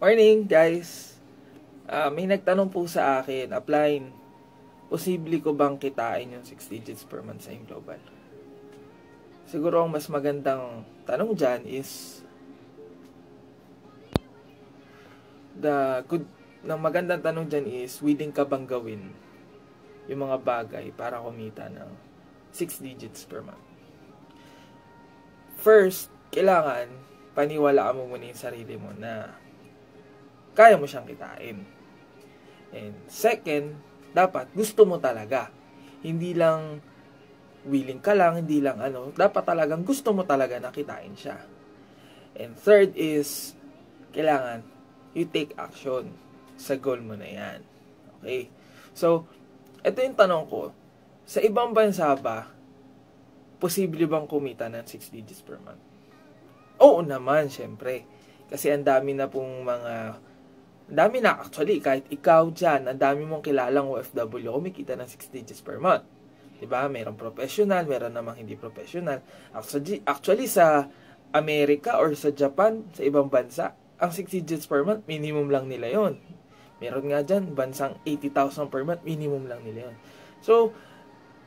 Morning, guys. May nagtanong po sa akin, Upline, posible ko bang kitain yung 6 digits per month sa Global? Siguro ang mas magandang tanong dyan is, magandang tanong dyan is, willing ka bang gawin yung mga bagay para kumita ng 6 digits per month? First, kailangan paniwalaan mo muna yung sarili mo na kaya mo siyang kitain. And second, dapat gusto mo talaga. Hindi lang willing ka lang, hindi lang dapat talagang gusto mo talaga na kitain siya. And third is, kailangan you take action sa goal mo na yan. Okay? So, ito yung tanong ko. Sa ibang bansa ba, posible bang kumita ng 6 digits per month? Oo naman, syempre. Kasi ang dami na actually, kahit ikaw dyan, ang dami mong kilalang OFW, kumikita ng 6 digits per month. Diba? Merong professional, meron namang hindi professional. Actually, sa Amerika or sa Japan, sa ibang bansa, ang 6 digits per month, minimum lang nila yon. Meron nga dyan, bansang 80,000 per month, minimum lang nila yon. So,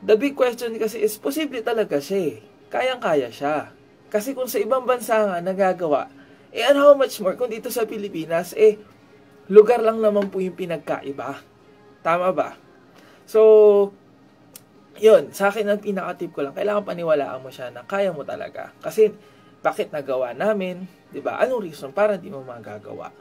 the big question kasi is, posible talaga siya. Kayang-kaya siya. Kasi kung sa ibang bansa nga nagagawa, and how much more kung dito sa Pilipinas, lugar lang naman po yung pinagkaiba. Tama ba? So, yun, sa akin ang pinaka-tip ko lang, kailangan paniwalaan mo siya na kaya mo talaga. Kasi, bakit nagawa namin? Diba? Anong reason para di mo magagawa?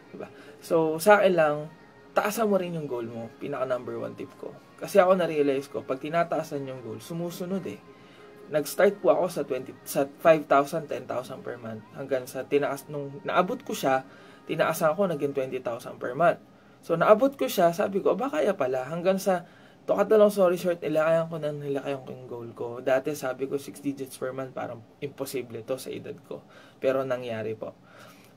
Diba? So, sa akin lang, taasan mo rin yung goal mo. Pinaka-number 1 tip ko. Kasi ako na-realize ko, pag tinataasan yung goal, sumusunod Nag-start po ako sa 5,000, 10,000 per month. Hanggang sa nung naabot ko siya, tinaasan ko, naging 20,000 per month. So, naabot ko siya, sabi ko, kaya pala. Hanggang sa, to cut the long story short, nilakayan ko yung goal ko. Dati, sabi ko, 6 digits per month, parang imposible to sa edad ko. Pero, nangyari po.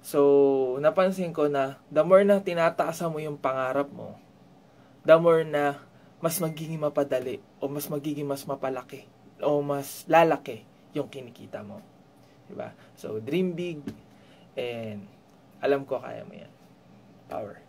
So, napansin ko na, the more na tinataasan mo yung pangarap mo, the more na mas magiging mapadali, o mas magiging mas mapalaki, o mas lalaki yung kinikita mo. Diba? So, dream big, and alam ko kaya mo yan. Power.